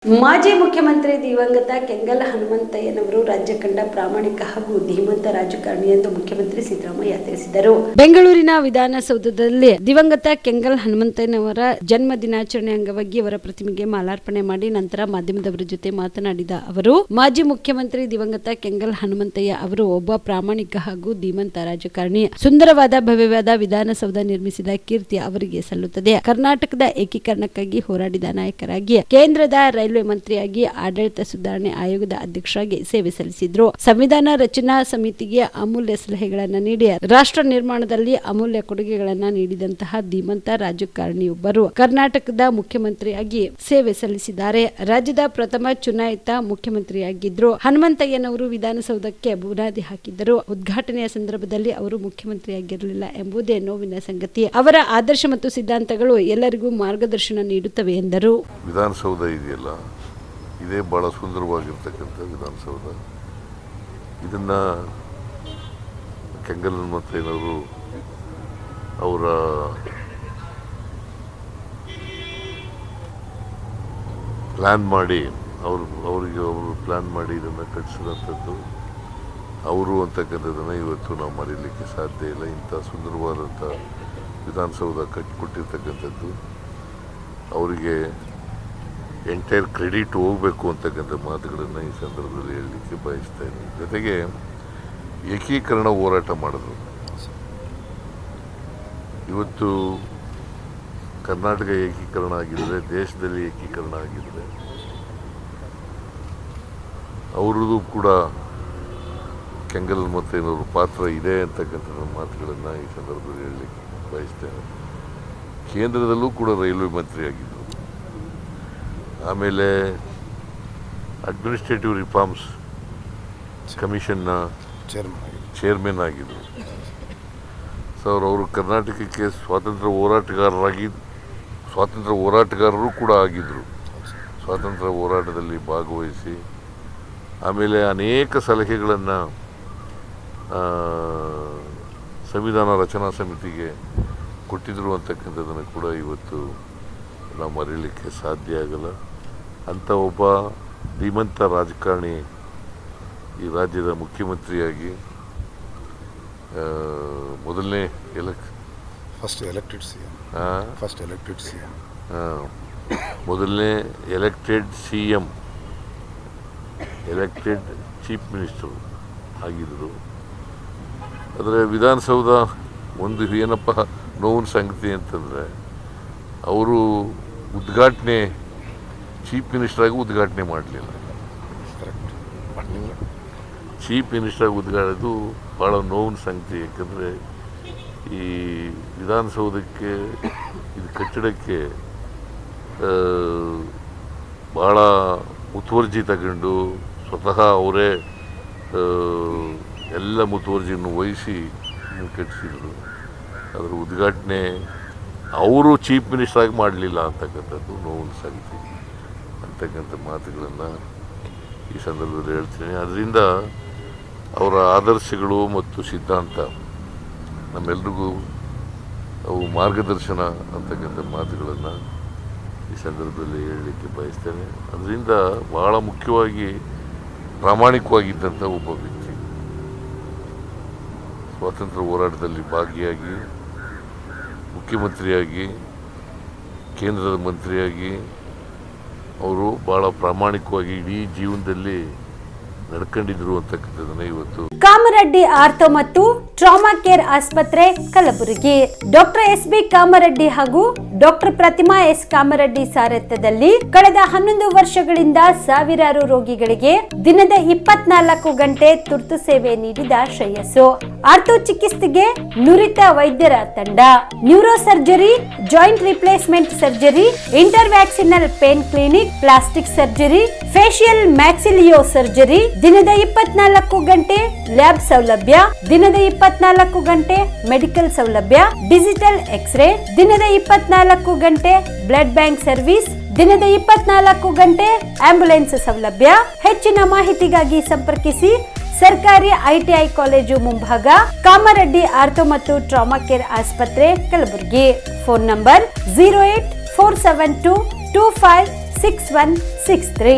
ಮಾಜಿ ಮುಖ್ಯಮಂತ್ರಿ ದಿವಂಗತ ಕೆಂಗಲ್ ಹನುಮಂತಯ್ಯನವರು ರಾಜ್ಯ ಕಂಡ ಪ್ರಾಮಾಣಿಕ ಹಾಗೂ ಧೀಮಂತ ರಾಜಕಾರಣಿ ಎಂದು ಮುಖ್ಯಮಂತ್ರಿ ಸಿದ್ದರಾಮಯ್ಯ ತಿಳಿಸಿದರು. ಬೆಂಗಳೂರಿನ ವಿಧಾನಸೌಧದಲ್ಲಿ ದಿವಂಗತ ಕೆಂಗಲ್ ಹನುಮಂತಯ್ಯನವರ ಜನ್ಮ ದಿನಾಚರಣೆ ಅಂಗವಾಗಿ ಅವರ ಪ್ರತಿಮೆಗೆ ಮಾಲಾರ್ಪಣೆ ಮಾಡಿ ನಂತರ ಮಾಧ್ಯಮದವರ ಜೊತೆ ಮಾತನಾಡಿದ ಅವರು, ಮಾಜಿ ಮುಖ್ಯಮಂತ್ರಿ ದಿವಂಗತ ಕೆಂಗಲ್ ಹನುಮಂತಯ್ಯ ಅವರು ಒಬ್ಬ ಪ್ರಾಮಾಣಿಕ ಹಾಗೂ ಧೀಮಂತ ರಾಜಕಾರಣಿ. ಸುಂದರವಾದ ಭವ್ಯವಾದ ವಿಧಾನಸೌಧ ನಿರ್ಮಿಸಿದ ಕೀರ್ತಿ ಅವರಿಗೆ ಸಲ್ಲುತ್ತದೆ. ಕರ್ನಾಟಕದ ಏಕೀಕರಣಕ್ಕಾಗಿ ಹೋರಾಡಿದ ನಾಯಕರಾಗಿ, ಕೇಂದ್ರದ ರೈಲ್ವೆ ಮಂತ್ರಿಯಾಗಿ, ಆಡಳಿತ ಸುಧಾರಣೆ ಆಯೋಗದ ಅಧ್ಯಕ್ಷರಾಗಿ ಸೇವೆ ಸಲ್ಲಿಸಿದ್ರು. ಸಂವಿಧಾನ ರಚನಾ ಸಮಿತಿಗೆ ಅಮೂಲ್ಯ ಸಲಹೆಗಳನ್ನು ನೀಡಿ ರಾಷ್ಟ್ರ ನಿರ್ಮಾಣದಲ್ಲಿ ಅಮೂಲ್ಯ ಕೊಡುಗೆಗಳನ್ನು ನೀಡಿದಂತಹ ಧೀಮಂತ ರಾಜಕಾರಣಿಯೊಬ್ಬರು. ಕರ್ನಾಟಕದ ಮುಖ್ಯಮಂತ್ರಿಯಾಗಿ ಸೇವೆ ಸಲ್ಲಿಸಿದ್ದಾರೆ. ರಾಜ್ಯದ ಪ್ರಥಮ ಚುನಾಯಿತ ಮುಖ್ಯಮಂತ್ರಿಯಾಗಿದ್ರು. ಹನುಮಂತಯ್ಯನವರು ವಿಧಾನಸೌಧಕ್ಕೆ ಬುನಾದಿ ಹಾಕಿದ್ದರು. ಉದ್ಘಾಟನೆಯ ಸಂದರ್ಭದಲ್ಲಿ ಅವರು ಮುಖ್ಯಮಂತ್ರಿಯಾಗಿರಲಿಲ್ಲ ಎಂಬುದೇ ನೋವಿನ ಸಂಗತಿ. ಅವರ ಆದರ್ಶ ಮತ್ತು ಸಿದ್ಧಾಂತಗಳು ಎಲ್ಲರಿಗೂ ಮಾರ್ಗದರ್ಶನ ನೀಡುತ್ತವೆ ಎಂದರು. ವಿಧಾನಸೌಧ ಇದೆಯಲ್ಲ, ಇದೇ ಬಹಳ ಸುಂದರವಾಗಿರ್ತಕ್ಕಂಥ ವಿಧಾನಸೌಧ. ಇದನ್ನ ಕೆಂಗಲ್ ಹನುಮಂತಯ್ಯನವರು ಅವರ ಪ್ಲಾನ್ ಮಾಡಿ ಅವರು ಪ್ಲಾನ್ ಮಾಡಿ ಇದನ್ನು ಕಟ್ಟಿಸಿದಂಥದ್ದು ಅವರು ಅಂತಕ್ಕಂಥದ್ದನ್ನು ಇವತ್ತು ನಾವು ಮರೀಲಿಕ್ಕೆ ಸಾಧ್ಯ ಇಲ್ಲ. ಇಂಥ ಸುಂದರವಾದಂಥ ವಿಧಾನಸೌಧ ಕಟ್ಟಿಕೊಟ್ಟಿರ್ತಕ್ಕಂಥದ್ದು ಅವರಿಗೆ ಎಂಟೈರ್ ಕ್ರೆಡಿಟ್ ಹೋಗಬೇಕು ಅಂತಕ್ಕಂಥ ಮಾತುಗಳನ್ನು ಈ ಸಂದರ್ಭದಲ್ಲಿ ಹೇಳಲಿಕ್ಕೆ ಬಯಸ್ತಾ ಇದ್ದೀನಿ. ಜೊತೆಗೆ ಏಕೀಕರಣ ಹೋರಾಟ ಮಾಡಿದ್ರು. ಇವತ್ತು ಕರ್ನಾಟಕ ಏಕೀಕರಣ ಆಗಿದ್ದರೆ, ದೇಶದಲ್ಲಿ ಏಕೀಕರಣ ಆಗಿದ್ದರೆ, ಅವರದ್ದು ಕೂಡ ಕೆಂಗಲ್ ಹನುಮಂತಯ್ಯನವ್ರ ಪಾತ್ರ ಇದೆ ಅಂತಕ್ಕಂಥ ಮಾತುಗಳನ್ನು ಈ ಸಂದರ್ಭದಲ್ಲಿ ಹೇಳಲಿಕ್ಕೆ ಬಯಸ್ತೇನೆ. ಕೇಂದ್ರದಲ್ಲೂ ಕೂಡ ರೈಲ್ವೆ ಮಂತ್ರಿ ಆಗಿದ್ದರು. ಆಮೇಲೆ ಅಡ್ಮಿನಿಸ್ಟ್ರೇಟಿವ್ ರಿಫಾರ್ಮ್ಸ್ ಕಮಿಷನ್ನ ಚೇರ್ಮನ್ ಆಗಿದ್ದರು. ಸೊ ಅವರು ಕರ್ನಾಟಕಕ್ಕೆ ಸ್ವಾತಂತ್ರ್ಯ ಹೋರಾಟಗಾರರು ಕೂಡ ಆಗಿದ್ದರು. ಸ್ವಾತಂತ್ರ್ಯ ಹೋರಾಟದಲ್ಲಿ ಭಾಗವಹಿಸಿ ಆಮೇಲೆ ಅನೇಕ ಸಲಹೆಗಳನ್ನು ಸಂವಿಧಾನ ರಚನಾ ಸಮಿತಿಗೆ ಕೊಟ್ಟಿದ್ದರು ಅಂತಕ್ಕಂಥದ್ದನ್ನು ಕೂಡ ಇವತ್ತು ನಾವು ಮರೀಲಿಕ್ಕೆ ಸಾಧ್ಯ ಆಗಲ್ಲ. ಅಂಥ ಒಬ್ಬ ಧೀಮಂತ ರಾಜಕಾರಣಿ ಈ ರಾಜ್ಯದ ಮುಖ್ಯಮಂತ್ರಿಯಾಗಿ ಮೊದಲನೇ ಮೊದಲನೇ ಎಲೆಕ್ಟೆಡ್ ಚೀಫ್ ಮಿನಿಸ್ಟರ್ ಆಗಿದ್ದರು. ಆದರೆ ವಿಧಾನಸೌಧ ಒಂದು ಏನಪ್ಪ ನೋವಿನ ಸಂಗತಿ ಅಂತಂದರೆ, ಅವರು ಉದ್ಘಾಟನೆ ಚೀಫ್ ಮಿನಿಸ್ಟರಾಗಿ ಉದ್ಘಾಟನೆ ಮಾಡಲಿಲ್ಲ. ಚೀಫ್ ಮಿನಿಸ್ಟರಾಗಿ ಉದ್ಘಾಟದು ಭಾಳ ನೋವಿನ ಸಂಗತಿ. ಯಾಕಂದರೆ ಈ ವಿಧಾನಸೌಧಕ್ಕೆ, ಇದು ಕಟ್ಟಡಕ್ಕೆ ಭಾಳ ಮುತುವರ್ಜಿ ತಗೊಂಡು ಸ್ವತಃ ಅವರೇ ಎಲ್ಲ ಮುತುವರ್ಜಿಯನ್ನು ವಹಿಸಿ ಕಟ್ಟಿಸಿದರು. ಅದರ ಉದ್ಘಾಟನೆ ಅವರು ಚೀಫ್ ಮಿನಿಸ್ಟರಾಗಿ ಮಾಡಲಿಲ್ಲ ಅಂತಕ್ಕಂಥದ್ದು ನೋವಿನ ಸಂಗತಿ ಅಂತಕ್ಕಂಥ ಮಾತುಗಳನ್ನು ಈ ಸಂದರ್ಭದಲ್ಲಿ ಹೇಳ್ತೀನಿ. ಅದರಿಂದ ಅವರ ಆದರ್ಶಗಳು ಮತ್ತು ಸಿದ್ಧಾಂತ ನಮ್ಮೆಲ್ರಿಗೂ ಅವು ಮಾರ್ಗದರ್ಶನ ಅಂತಕ್ಕಂಥ ಮಾತುಗಳನ್ನು ಈ ಸಂದರ್ಭದಲ್ಲಿ ಹೇಳಲಿಕ್ಕೆ ಬಯಸ್ತೇನೆ. ಅದರಿಂದ ಭಾಳ ಮುಖ್ಯವಾಗಿ ಪ್ರಾಮಾಣಿಕವಾಗಿದ್ದಂಥ ಒಬ್ಬ ವ್ಯಕ್ತಿ, ಸ್ವಾತಂತ್ರ್ಯ ಹೋರಾಟದಲ್ಲಿ ಭಾಗಿಯಾಗಿ, ಮುಖ್ಯಮಂತ್ರಿಯಾಗಿ, ಕೇಂದ್ರದ ಮಂತ್ರಿಯಾಗಿ ಅವರು ಭಾಳ ಪ್ರಾಮಾಣಿಕವಾಗಿ ಇಡೀ ಜೀವನದಲ್ಲಿ ನಡ್ಕೊಂಡಿದ್ರು ಅಂತಕ್ಕಂಥದ್ದನ್ನು ಇವತ್ತು ಕಾಮರೆಡ್ಡಿ ಆರ್ಥೋ ಮತ್ತು ಟ್ರಾಮಾ ಕೇರ್ ಆಸ್ಪತ್ರೆ ಕಲಬುರಗಿ, ಡಾಕ್ಟರ್ ಎಸ್.ಬಿ. ಕಾಮರೆಡ್ಡಿ ಹಾಗೂ ಡಾಕ್ಟರ್ ಪ್ರತಿಮಾ ಎಸ್. ಕಾಮರೆಡ್ಡಿ ಸಾರಥ್ಯದಲ್ಲಿ ಕಳೆದ 11 ವರ್ಷಗಳಿಂದ ಸಾವಿರಾರು ರೋಗಿಗಳಿಗೆ ದಿನದ 24 ಗಂಟೆ ತುರ್ತು ಸೇವೆ ನೀಡಿದ ಶ್ರೇಯಸ್ಸು. ಆರ್ಥೋ ಚಿಕಿತ್ಸೆಗೆ ನುರಿತ ವೈದ್ಯರ ತಂಡ, neuro surgery, joint replacement surgery, interventional pain clinic, plastic surgery, facial maxillo surgery, ದಿನದ 24 ಗಂಟೆ ಲ್ಯಾಬ್ ಸೌಲಭ್ಯ, ದಿನದ 24 ಗಂಟೆ ಮೆಡಿಕಲ್ ಸೌಲಭ್ಯ, ಡಿಜಿಟಲ್ ಎಕ್ಸ್ರೇ, ದಿನದ 24 ಗಂಟೆ ಬ್ಲಡ್ ಬ್ಯಾಂಕ್ ಸರ್ವಿಸ್, ದಿನದ 24 ಗಂಟೆ ಆಂಬ್ಯುಲೆನ್ಸ್ ಸೌಲಭ್ಯ. ಹೆಚ್ಚಿನ ಮಾಹಿತಿಗಾಗಿ ಸಂಪರ್ಕಿಸಿ ಸರ್ಕಾರಿ ಐಟಿಐ ಕಾಲೇಜು ಮುಂಭಾಗ, ಕಾಮರೆಡ್ಡಿ ಆರ್ಥೋ ಮತ್ತು ಟ್ರಾಮಾ ಕೇರ್ ಆಸ್ಪತ್ರೆ ಕಲಬುರಗಿ. Phone number 0847225 6163.